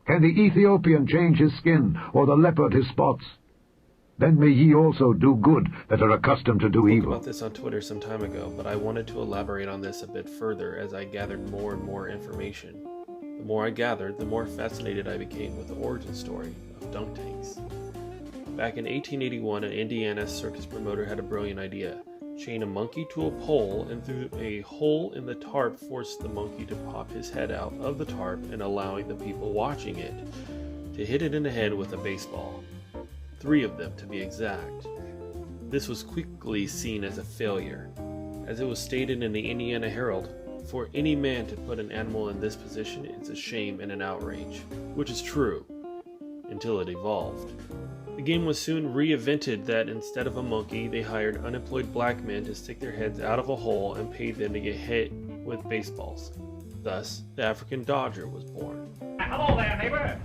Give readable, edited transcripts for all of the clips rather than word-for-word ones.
Can the Ethiopian change his skin, or the leopard his spots? Then may ye also do good that are accustomed to do evil. I spoke about this on Twitter some time ago, but I wanted to elaborate on this a bit further as I gathered more and more information. The more I gathered, the more fascinated I became with the origin story of dunk tanks. Back in 1881, an Indiana circus promoter had a brilliant idea. Chain a monkey to a pole and through a hole in the tarp force the monkey to pop his head out of the tarp and allowing the people watching it to hit it in the head with a baseball. 3 of them to be exact. This was quickly seen as a failure. As it was stated in the Indiana Herald, for any man to put an animal in this position is a shame and an outrage, which is true, until it evolved. The game was soon reinvented that instead of a monkey, they hired unemployed black men to stick their heads out of a hole and paid them to get hit with baseballs. Thus, the African Dodger was born. Hello there, neighbor.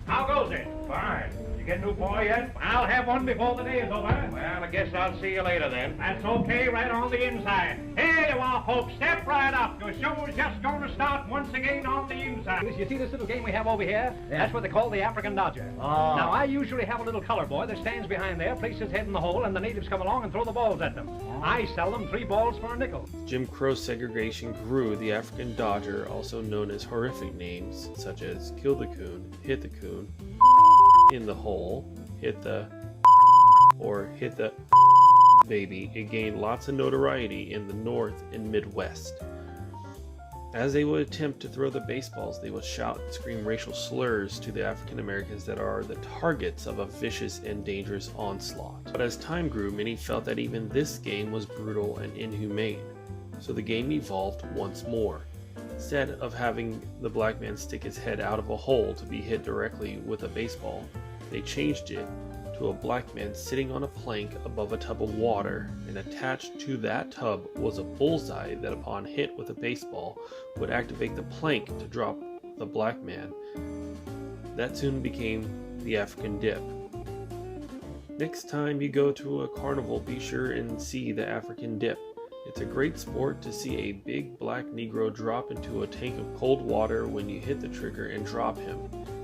How goes it? Fine. You get a new boy yet? I'll have one before the day is over. Well, I guess I'll see you later then. That's okay, right on the inside. Here you are, folks. Step right up. Your show's just going to start once again on the inside. You see this little game we have over here? Yeah. That's what they call the African Dodger. Oh. Now, I usually have a little color boy that stands behind there, places his head in the hole, and the natives come along and throw the balls at them. Oh. I sell them 3 balls for a nickel. Jim Crow segregation grew the African Dodger, also known as horrific names such as kill the coon, hit the coon, in the hole, hit the, or hit the baby. It gained lots of notoriety in the North and Midwest. As they would attempt to throw the baseballs, they would shout and scream racial slurs to the African Americans that are the targets of a vicious and dangerous onslaught. But as time grew, many felt that even this game was brutal and inhumane. So the game evolved once more. Instead of having the black man stick his head out of a hole to be hit directly with a baseball, they changed it to a black man sitting on a plank above a tub of water, and attached to that tub was a bullseye that upon hit with a baseball would activate the plank to drop the black man. That soon became the African dip. Next time you go to a carnival, be sure and see the African dip. It's a great sport to see a big black Negro drop into a tank of cold water when you hit the trigger and drop him.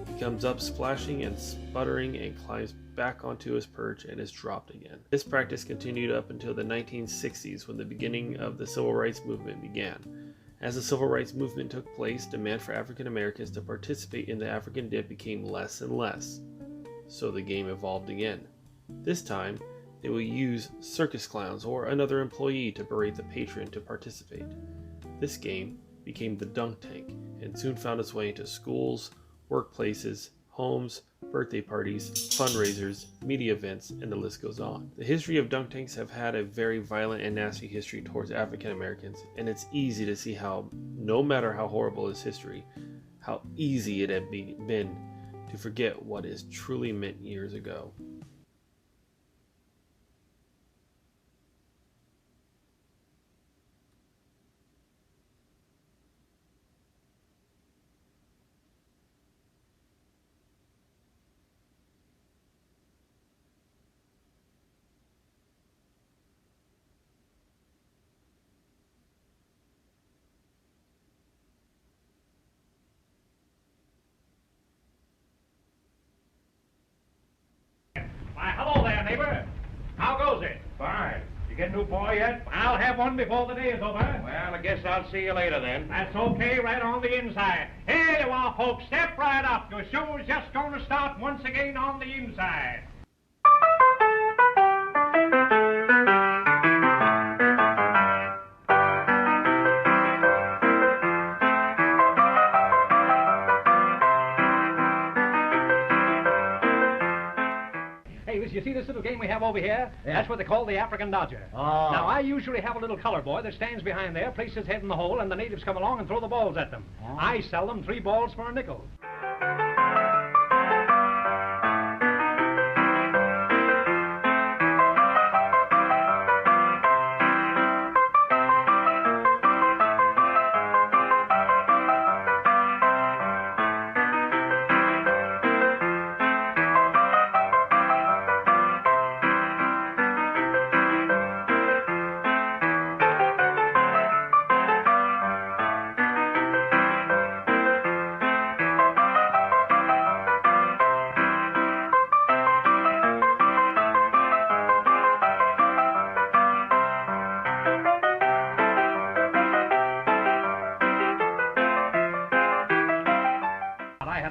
He comes up splashing and sputtering and climbs back onto his perch and is dropped again. This practice continued up until the 1960s when the beginning of the Civil Rights Movement began. As the Civil Rights Movement took place, demand for African Americans to participate in the African dip became less and less. So the game evolved again. This time, they will use circus clowns or another employee to berate the patron to participate. This game became the dunk tank and soon found its way into schools, workplaces, homes, birthday parties, fundraisers, media events, and the list goes on. The history of dunk tanks have had a very violent and nasty history towards African Americans, and it's easy to see how, no matter how horrible his history, how easy it had been to forget what is truly meant years ago. Why, hello there, neighbor. How goes it? Fine. You get a new boy yet? I'll have one before the day is over. Well, I guess I'll see you later then. That's okay, right on the inside. Here you are, folks. Step right up. Your show's just going to start once again on the inside. You see this little game we have over here? Yeah. That's what they call the African Dodger. Oh. Now, I usually have a little color boy that stands behind there, places his head in the hole, and the natives come along and throw the balls at them. Oh. I sell them 3 balls for a nickel.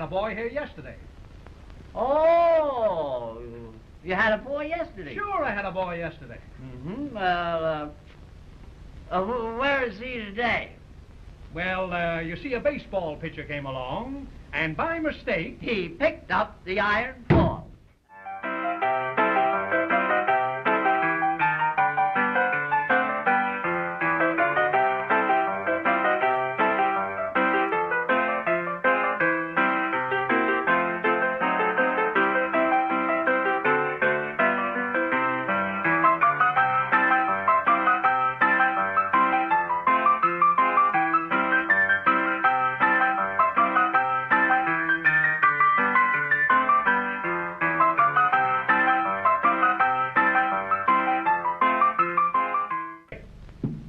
boy here yesterday. Oh, you had a boy yesterday? Sure, I had a boy yesterday. Mm-hmm. Well, where is he today? Well, you see, a baseball pitcher came along, and by mistake... He picked up the iron ball.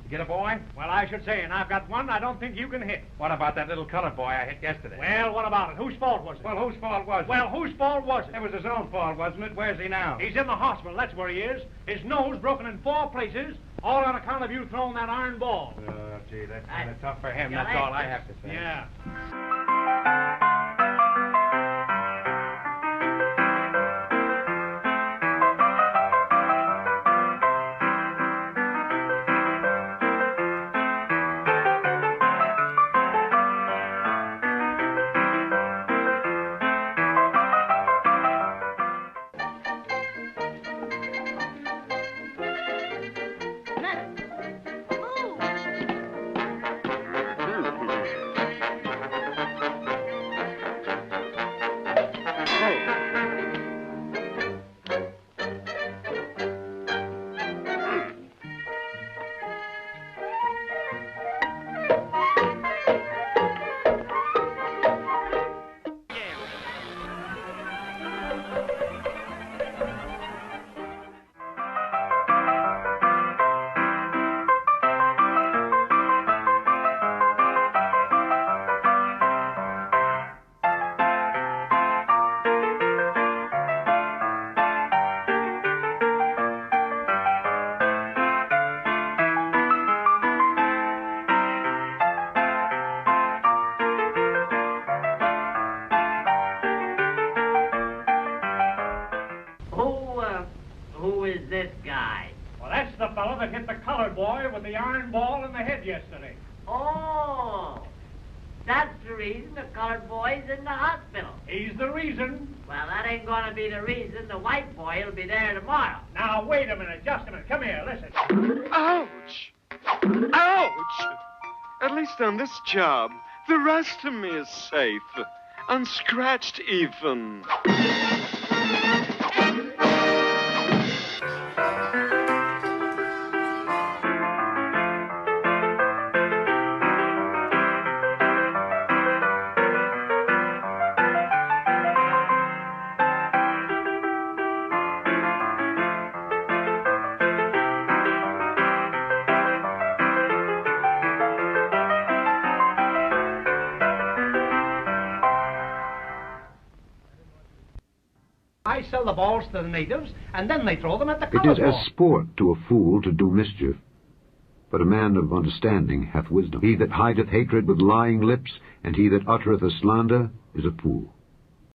Get a boy? Well, I should say, and I've got one I don't think you can hit. What about that little colored boy I hit yesterday? Well, what about it? Whose fault was it? Well, whose fault was it? Well, whose fault was it? It was his own fault, wasn't it? Where's he now? He's in the hospital, that's where he is. His nose broken in 4 places, all on account of you throwing that iron ball. Oh, gee, that's kind of tough for him. Yeah, That's all I have to say. Yeah. Who is this guy? Well, that's the fellow that hit the colored boy with the iron ball in the head yesterday. Oh, that's the reason the colored boy's in the hospital. He's the reason. Well, that ain't gonna be the reason the white boy will be there tomorrow. Now, wait a minute, just a minute. Come here, listen. Ouch! Ouch! At least on this job, the rest of me is safe. Unscratched even. I sell the balls to the natives, and then they throw them at the It colored is as ball. sport to a fool to do mischief. But a man of understanding hath wisdom. He that hideth hatred with lying lips, and he that uttereth a slander, is a fool.